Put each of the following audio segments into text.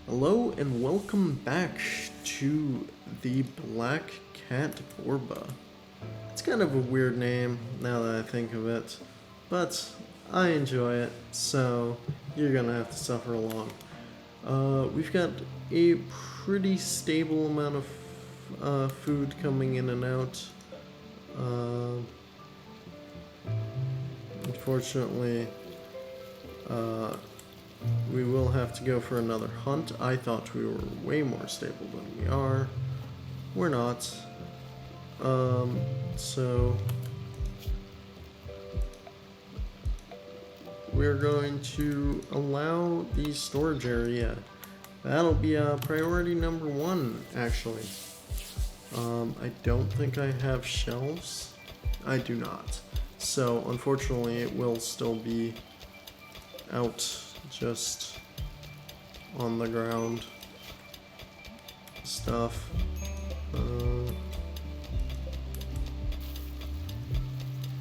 Hello and welcome back to the Black Cat Borba. It's kind of a weird name now that I think of it, but I enjoy it, so you're gonna have to suffer along. We've got a pretty stable amount of food coming in and out. Uh, Unfortunately, we will have to go for another hunt. I thought we were way more stable than we are. We're not. So we're going to allow the storage area. That'll be priority number one, actually. I don't think I have shelves. I do not. So unfortunately, it will still be out just on the ground stuff.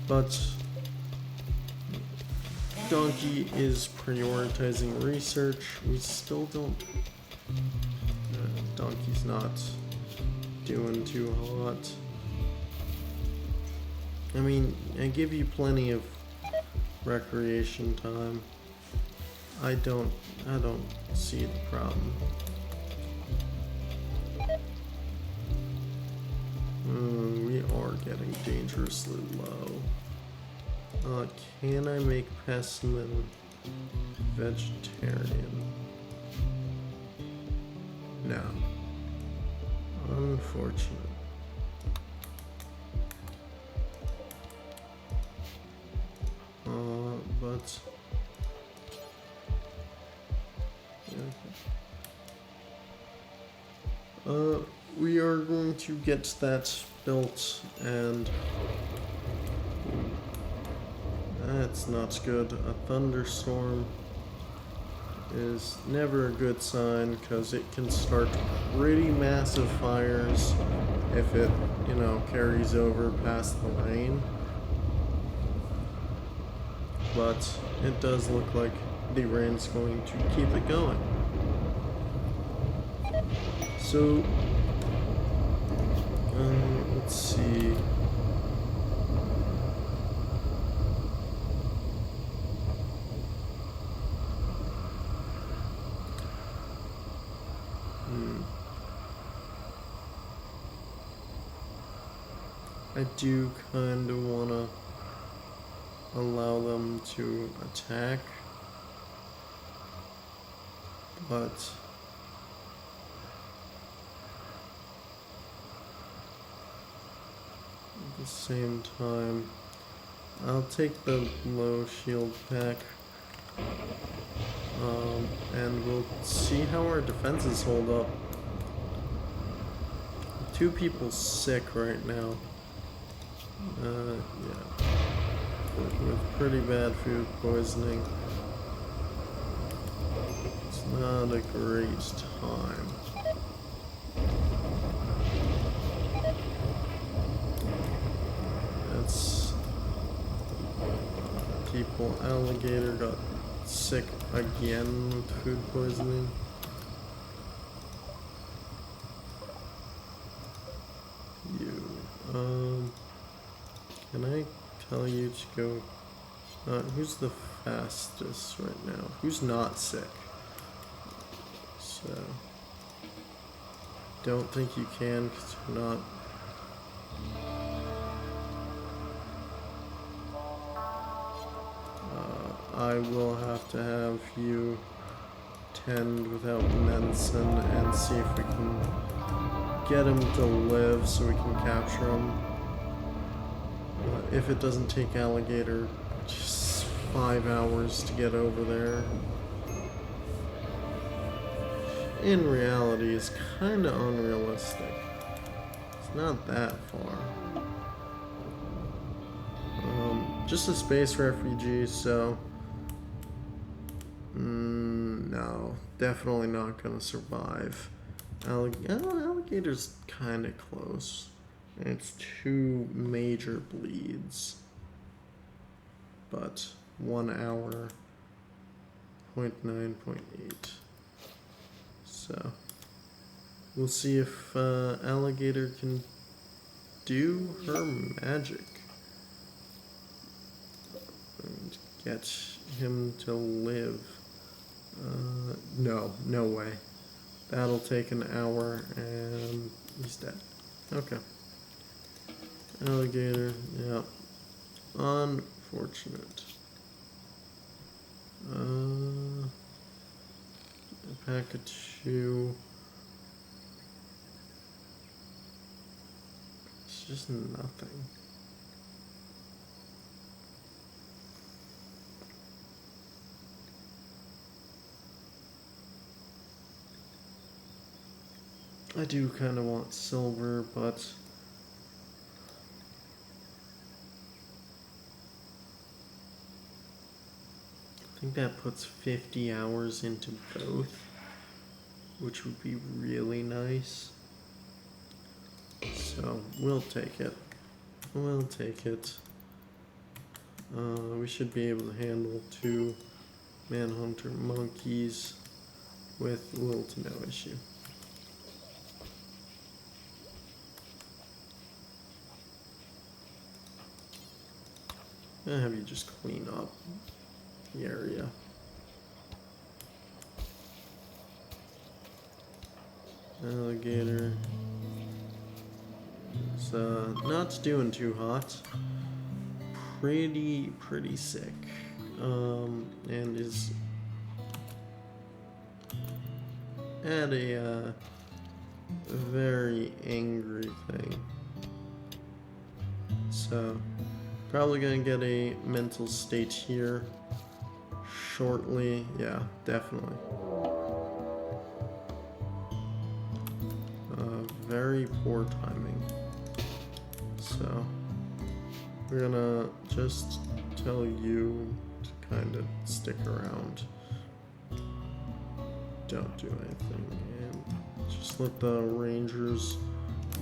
But Donkey is prioritizing research. We still don't. Donkey's not doing too hot. I mean, I give you plenty of recreation time. I don't see the problem. We are getting dangerously low. Can I make Pessimon vegetarian? No. Unfortunate. But we are going to get that built, and that's not good. A thunderstorm is never a good sign because it can start pretty massive fires if it, carries over past the rain. But it does look like the rain's going to keep it going. So, let's see. I do kind of want to allow them to attack, but at the same time, I'll take the low shield pack, and we'll see how our defenses hold up. 2 people sick right now. Yeah. With pretty bad food poisoning. It's not a great time. That's people. Alligator got sick again with food poisoning. Can I tell you to go? Who's the fastest right now? Who's not sick? So, don't think you can because you're not. I will have to have you tend without medicine and see if we can get him to live so we can capture him. If it doesn't take Alligator just 5 hours to get over there. In reality, it's kind of unrealistic. It's not that far. Just a space refugee, so no, definitely not gonna survive. Alligator's kind of close. It's 2 major bleeds, but 1 hour, 0.9, 0.8. So we'll see if Alligator can do her magic and get him to live. No way. That'll take an hour and he's dead. Okay. Alligator, yeah. Unfortunate. A pack of 2. It's just nothing. I do kind of want silver, but I think that puts 50 hours into both, which would be really nice. So we'll take it. We'll take it. We should be able to handle 2 Manhunter monkeys with little to no issue. I'll have you just clean up the area. Alligator is not doing too hot. Pretty sick. And is at a very angry thing. So probably gonna get a mental state here shortly. Yeah, definitely. Very poor timing. So we're gonna just tell you to kind of stick around. Don't do anything and just let the rangers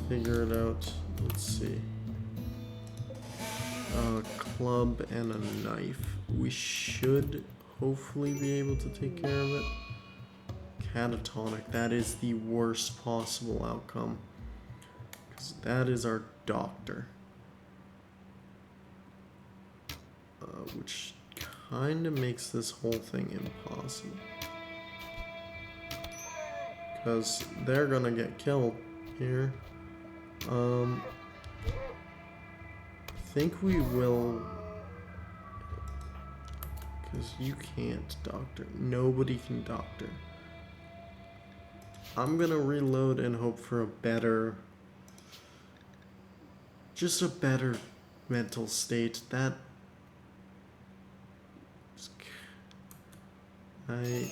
figure it out. Let's see. A club and a knife. We should hopefully be able to take care of it. Catatonic. That is the worst possible outcome. Because that is our doctor. Which kind of makes this whole thing impossible. Because they're gonna get killed here. I think we will, because you can't doctor. Nobody can doctor. I'm gonna reload and hope for a better, just a better mental state. That I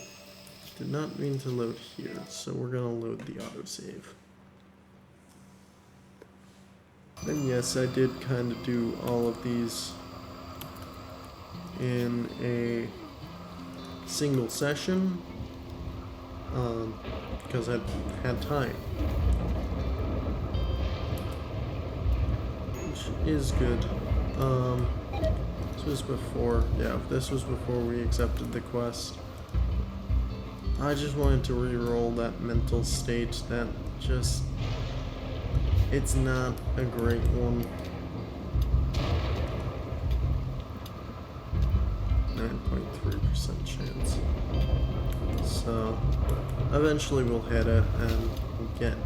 did not mean to load here, so we're gonna load the autosave. And yes, I did kind of do all of these in a single session, because I had time, which is good. This was before, yeah, this was before we accepted the quest. I just wanted to re-roll that mental state. That just, it's not a great one. 9.3% chance. So eventually we'll hit it and we'll get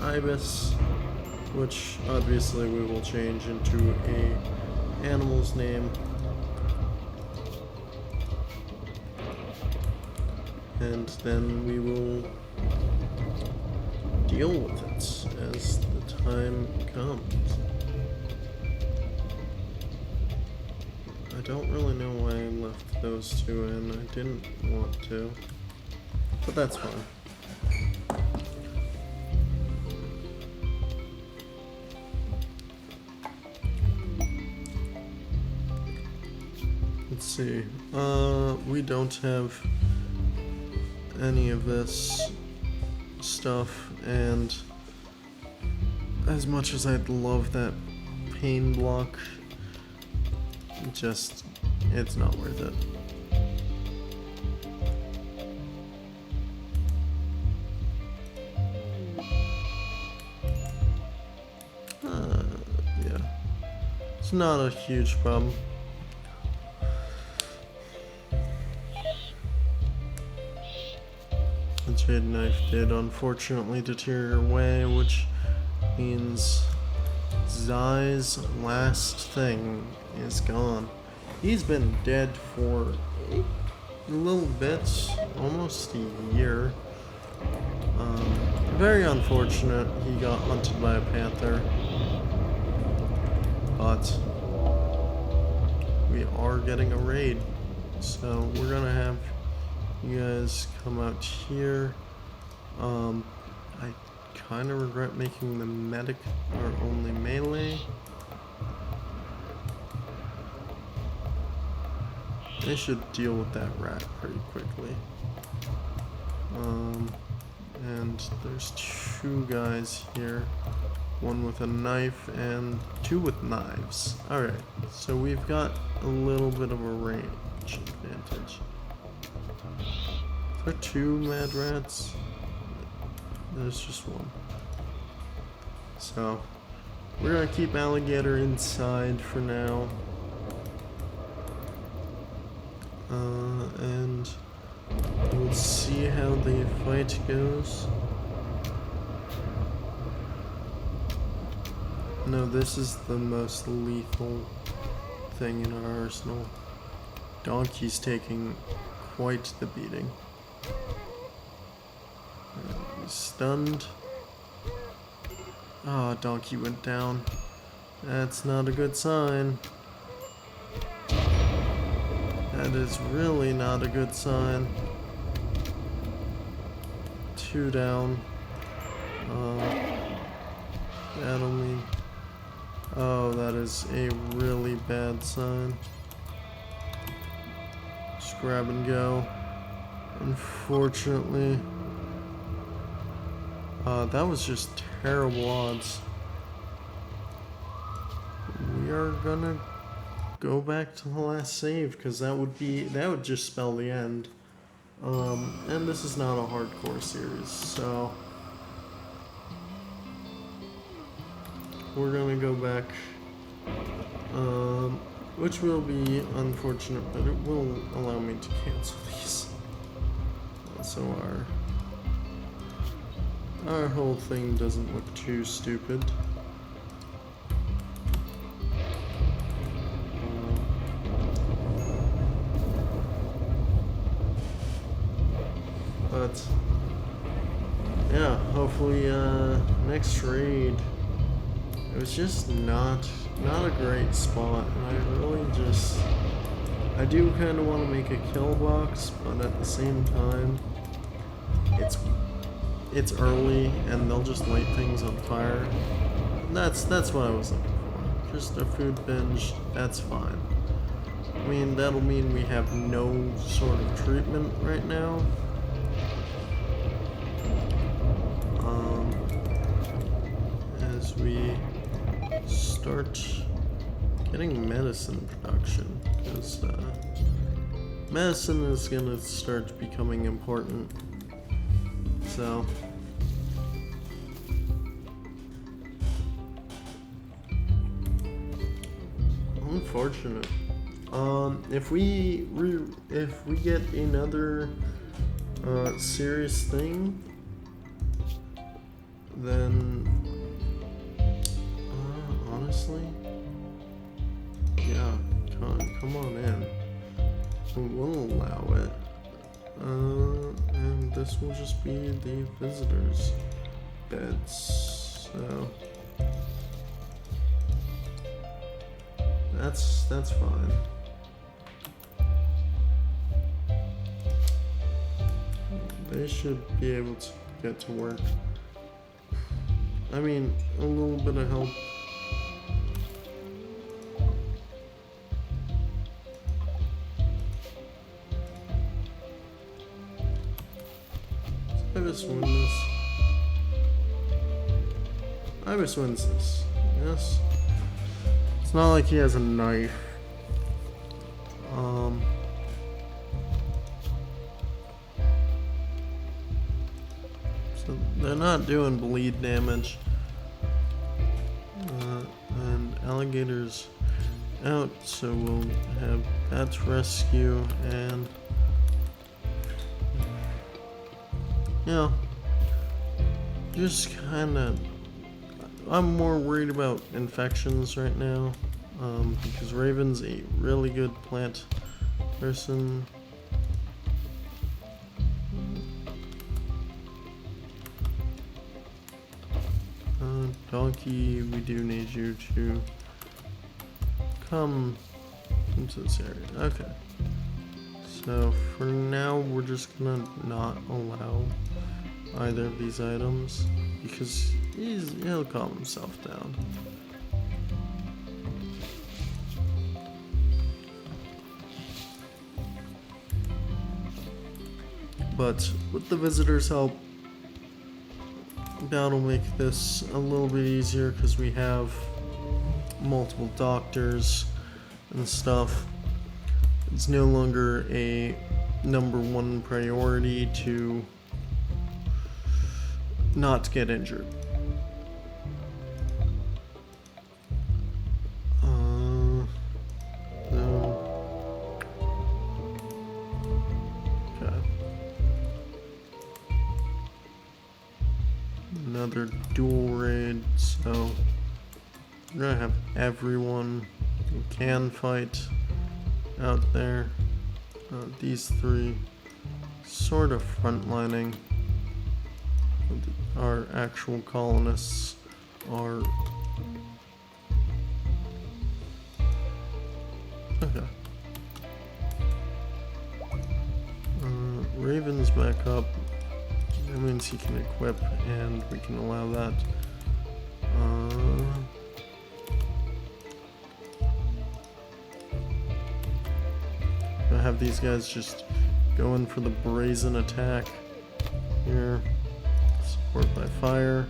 Ibis, which obviously we will change into a animal's name. And then we will deal with it as the time comes. I don't really know why I left those 2 in. I didn't want to, but that's fine. Let's see. We don't have any of this stuff, and as much as I'd love that pain block, just, it's not worth it. It's not a huge problem. The jade knife did unfortunately deteriorate away, which means Zai's last thing is gone. He's been dead for a little bit, almost a year. Very unfortunate he got hunted by a panther, but we are getting a raid, so we're gonna have you guys come out here. I kind of regret making the medic our only melee. They should deal with that rat pretty quickly. And there's two guys here. One with a knife and two with knives. Alright, so we've got a little bit of a range advantage. Are there two mad rats? There's just one. So, we're gonna keep Alligator inside for now. And we'll see how the fight goes. No, this is the most lethal thing in our arsenal. Donkey's taking quite the beating. He's stunned. Ah, Donkey went down. That's not a good sign. That is really not a good sign. Two down. That'll mean... Oh, that is a really bad sign. Just grab and go. Unfortunately. That was just terrible odds. We are gonna go back to the last save, because that would just spell the end. And this is not a hardcore series, so we're gonna go back, which will be unfortunate, but it will allow me to cancel these. So our whole thing doesn't look too stupid. But yeah, hopefully next raid. It was just not a great spot, and I do kind of want to make a kill box, but at the same time, it's early and they'll just light things on fire. That's what I was looking for. Just a food binge, that's fine. I mean, that'll mean we have no sort of treatment right now. As we start getting medicine production, because medicine is gonna start becoming important. So unfortunate. If we get another serious thing, then honestly, yeah, come on in. We'll allow it. And this will just be the visitors' beds. So that's fine. They should be able to get to work. I mean, a little bit of help. Ibis wins this. Ibis wins this. Yes. It's not like he has a knife. So they're not doing bleed damage. And alligators out, so we'll have that rescue and just kinda I'm more worried about infections right now. Because Raven's a really good plant person. Donkey, we do need you to come into this area. Okay. So for now, we're just gonna not allow either of these items because he'll calm himself down. But with the visitor's help, that'll make this a little bit easier because we have multiple doctors and stuff. It's no longer a #1 priority to not get injured. Another dual raid, so we're gonna have everyone who can fight out there. These three sort of frontlining. Our actual colonists are okay. Raven's back up. That means he can equip, and we can allow that. I have these guys just going for the brazen attack here. Support by fire.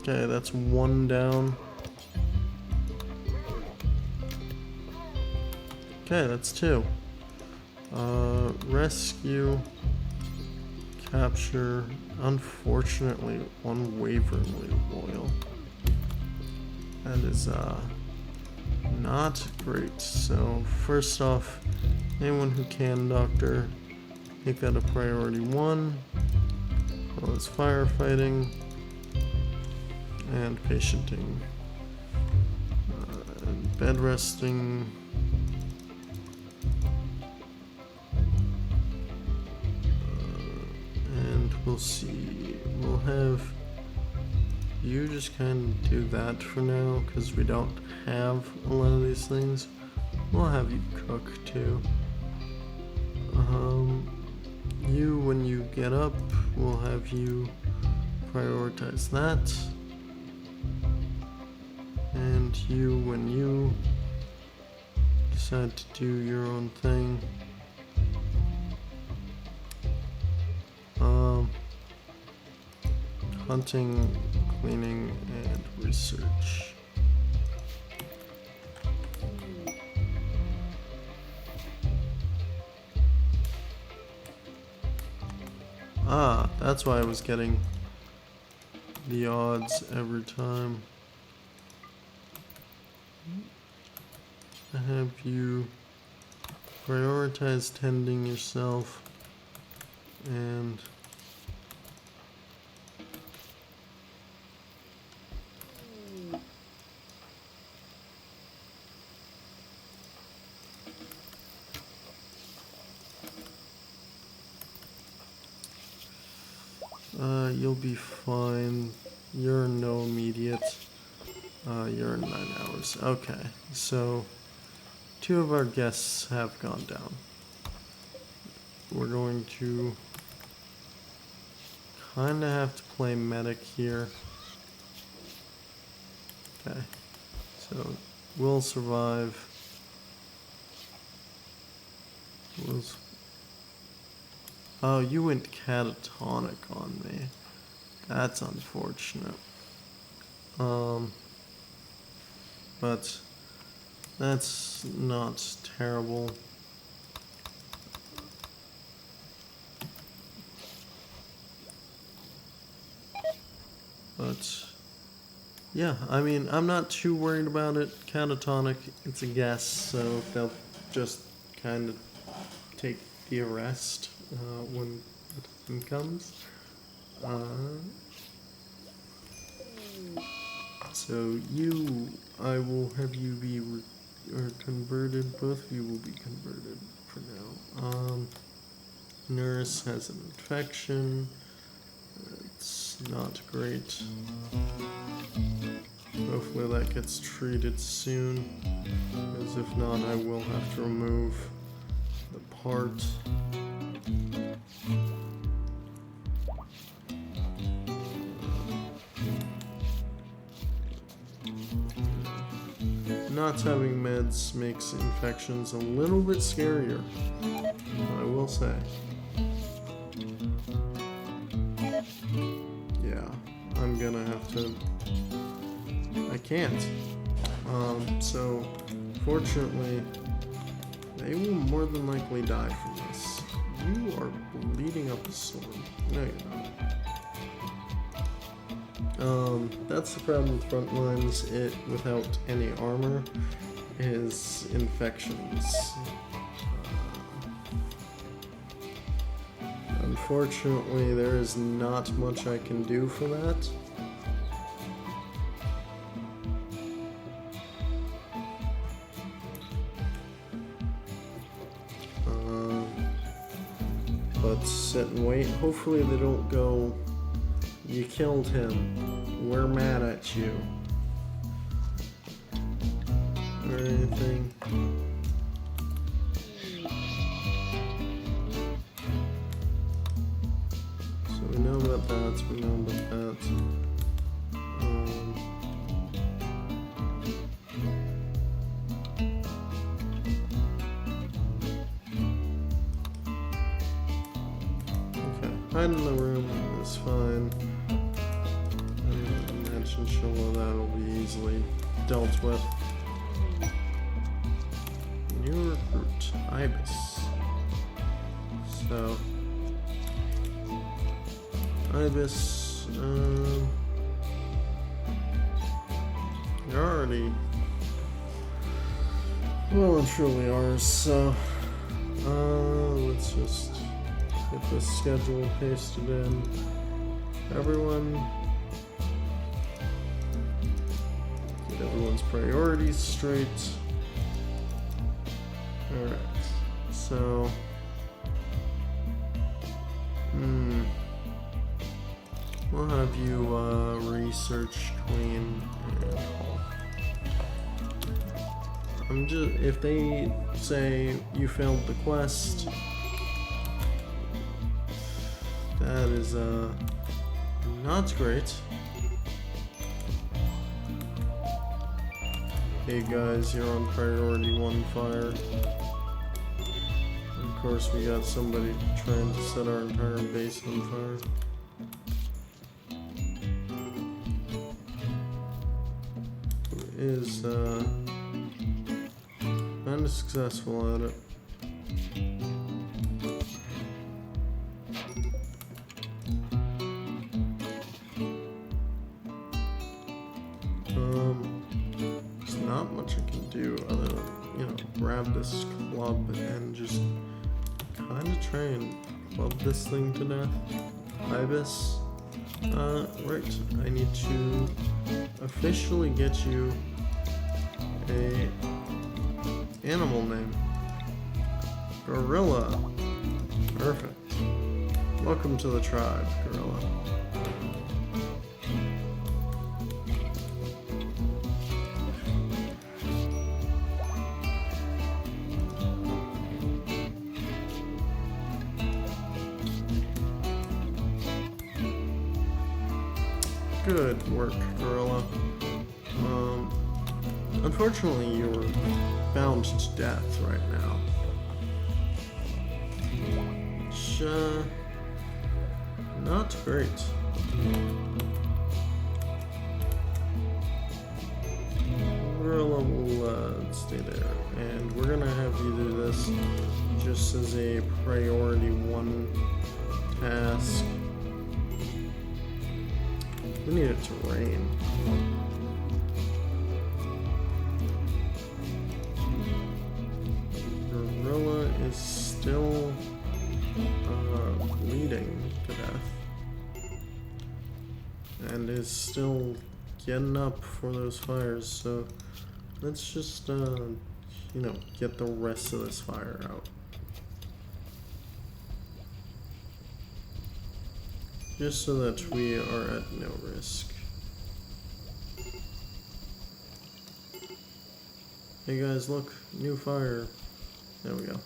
Okay, that's one down. Okay, that's two. Rescue, capture, unfortunately, unwaveringly loyal. That is, not great. So, first off, anyone who can, doctor, make that a priority 1. Well, as firefighting and patienting. Bed resting. We'll see. We'll have you just kind of do that for now because we don't have a lot of these things. We'll have you cook too. You, when you get up, we'll have you prioritize that. And you, when you decide to do your own thing, hunting, cleaning, and research. That's why I was getting the odds every time. I have you prioritize tending yourself and you'll be fine. You're no immediate. You're in 9 hours. Okay, so 2 of our guests have gone down. We're going to kind of have to play medic here. Okay, so we'll survive. Oh, you went catatonic on me. That's unfortunate. But that's not terrible. But yeah, I mean, I'm not too worried about it. Catatonic, it's a guess, so they'll just kind of take the arrest when the time comes. So I will have you be converted. Both of you will be converted for now. Nurse has an infection. It's not great. Hopefully that gets treated soon, because if not, I will have to remove the part. Not having meds makes infections a little bit scarier, I will say. Yeah, I'm gonna have to... I can't. So, fortunately, they will more than likely die from this. You are bleeding up a storm. No, you're not. That's the problem with front lines. It, without any armor, is infections. Unfortunately, there is not much I can do for that. But sit and wait. Hopefully they don't go, "You killed him. We're mad at you." Or anything. So we know about that. We know about that. Hide in the room is fine. I imagine that'll be easily dealt with. New recruit, Ibis. So, Ibis, you're already well and truly ours, so, let's just get this schedule pasted in. Everyone, get everyone's priorities straight. Alright, so, we'll have you research Queen and Hall. If they say you failed the quest, that is not great. Hey guys, you're on priority 1 fire. Of course, we got somebody trying to set our entire base on fire. Who is kind of successful at it. There's not much I can do other than, grab this club and just kind of try and club this thing to death. Ibis. Right. I need to officially get you a animal name. Gorilla. Perfect. Welcome to the tribe, Gorilla. Good work, Gorilla. Unfortunately, you're bound to death right now. Which, not great. Gorilla will stay there, and we're gonna have you do this just as a priority 1 task. We need it to rain. Gorilla is still bleeding to death. And is still getting up for those fires, so let's just, you know, get the rest of this fire out. Just so that we are at no risk. Hey guys, look, new fire. There we go.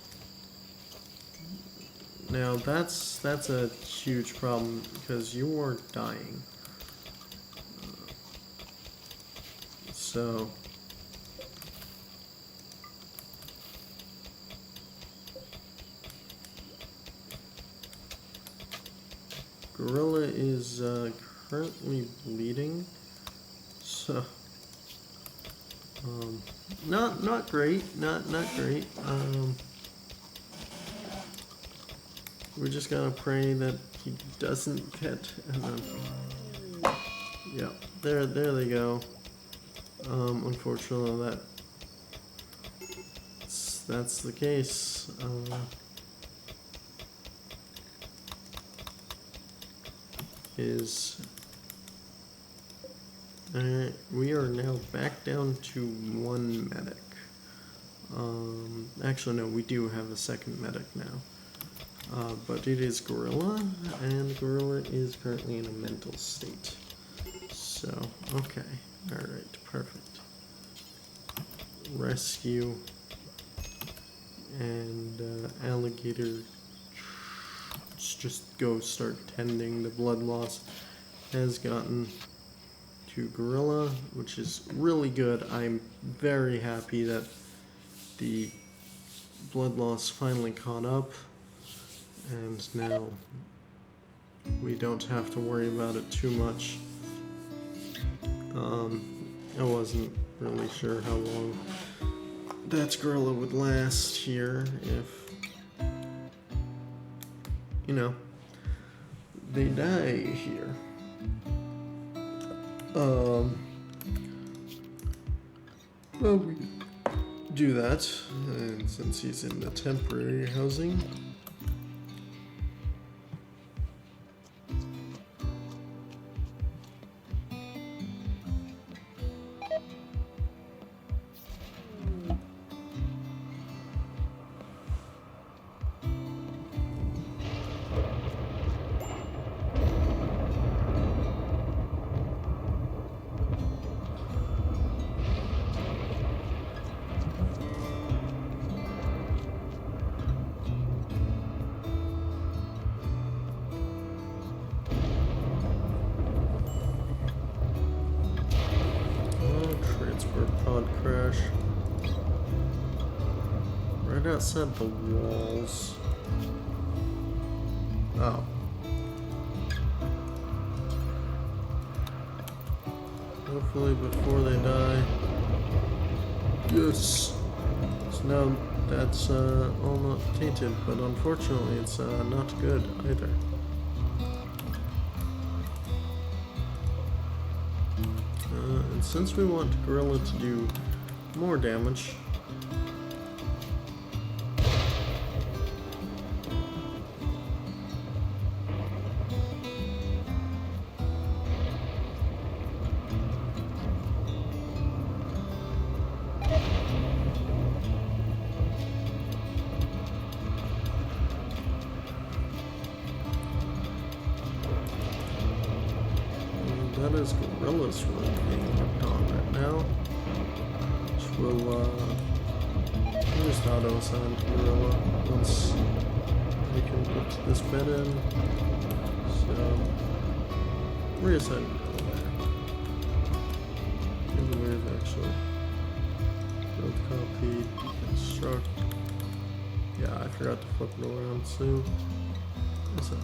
Now that's a huge problem because you are dying. So Gorilla is currently bleeding, so not great, not great. We just gotta pray that he doesn't get, and then yeah, there they go. Unfortunately, that's the case. We are now back down to one medic. Actually, no, we do have a second medic now. But it is Gorilla, and Gorilla is currently in a mental state. So, okay. Alright, perfect. Rescue. And Alligator. Just go start tending. The blood loss has gotten to Gorilla, which is really good. I'm very happy that the blood loss finally caught up, and now we don't have to worry about it too much. I wasn't really sure how long that Gorilla would last here if, you know, they die here. Well, we do that, and since he's in the temporary housing, pod crash right outside the walls. Oh. Hopefully before they die. Yes. So now that's all not tainted, but unfortunately it's not good either. And since we want Gorilla to do more damage, that is Gorilla's really being worked on right now, which will just auto-assign to Gorilla once we can put this bed in. So, reassign Gorilla there. Maybe we've actually build copy, construct. Yeah, I forgot to flip it around too. What's that?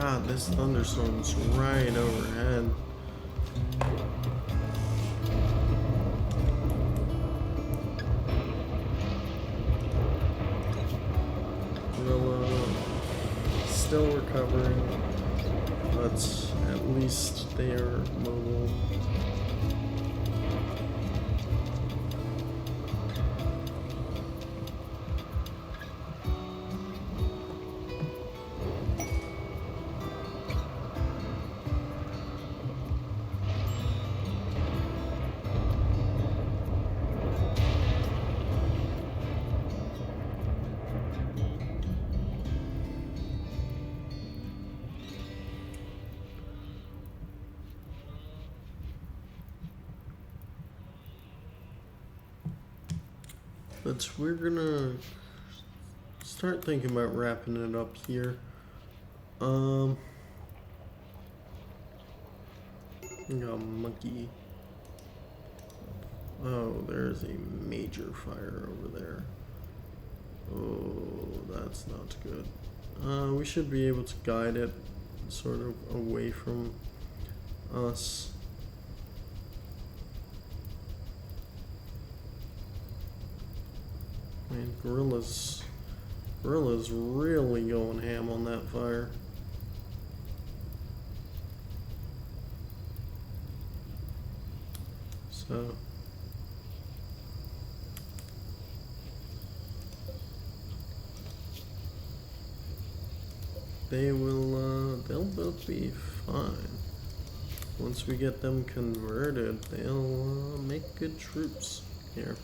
God, this thunderstorm's right overhead. Gorilla still recovering, but at least they are mobile. But we're gonna start thinking about wrapping it up here. We got a monkey. Oh, there's a major fire over there. Oh, that's not good. We should be able to guide it sort of away from us. Man, Gorilla's really going ham on that fire. So they'll both be fine. Once we get them converted, they'll make good troops here.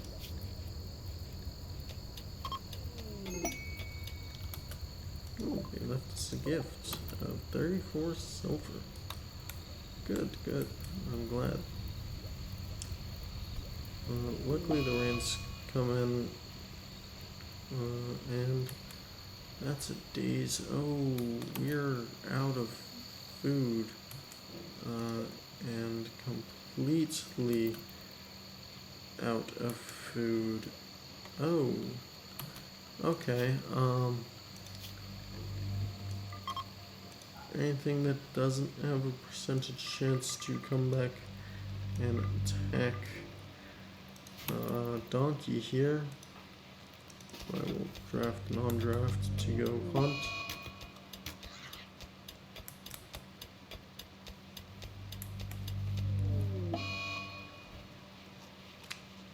Oh, they left us a gift of 34 silver. Good. I'm glad. Luckily the rains come in, and that's a daze. Oh, we're out of food, and completely out of food. Oh, okay. Anything that doesn't have a percentage chance to come back and attack Donkey here. I will draft non-draft to go hunt.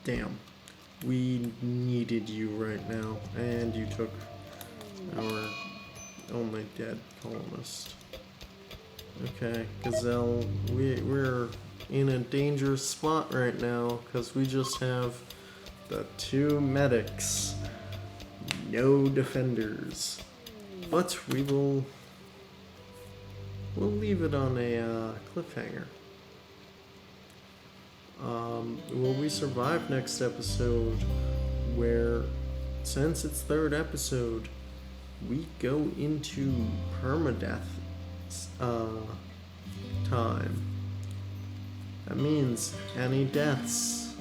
Damn. We needed you right now, and you took our only dead colonist. Okay, Gazelle, we're in a dangerous spot right now because we just have the 2 medics, no defenders. But we'll leave it on a cliffhanger. Will we survive next episode, where, since it's 3rd episode, we go into permadeath time. That means any deaths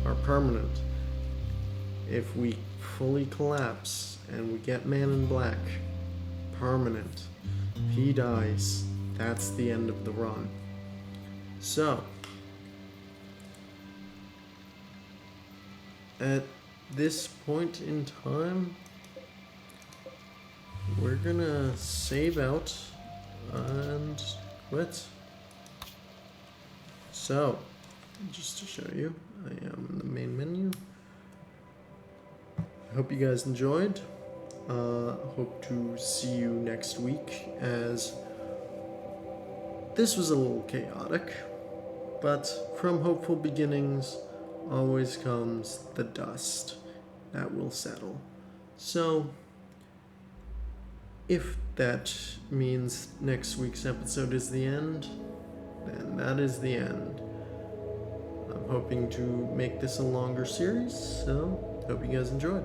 are permanent. If we fully collapse and we get Man in Black, permanent. If he dies, that's the end of the run. So, at this point in time, we're gonna save out and quit. So, just to show you, I am in the main menu. I hope you guys enjoyed. Hope to see you next week, as this was a little chaotic, but from hopeful beginnings always comes the dust that will settle. So, if that means next week's episode is the end, then that is the end. I'm hoping to make this a longer series, so hope you guys enjoyed.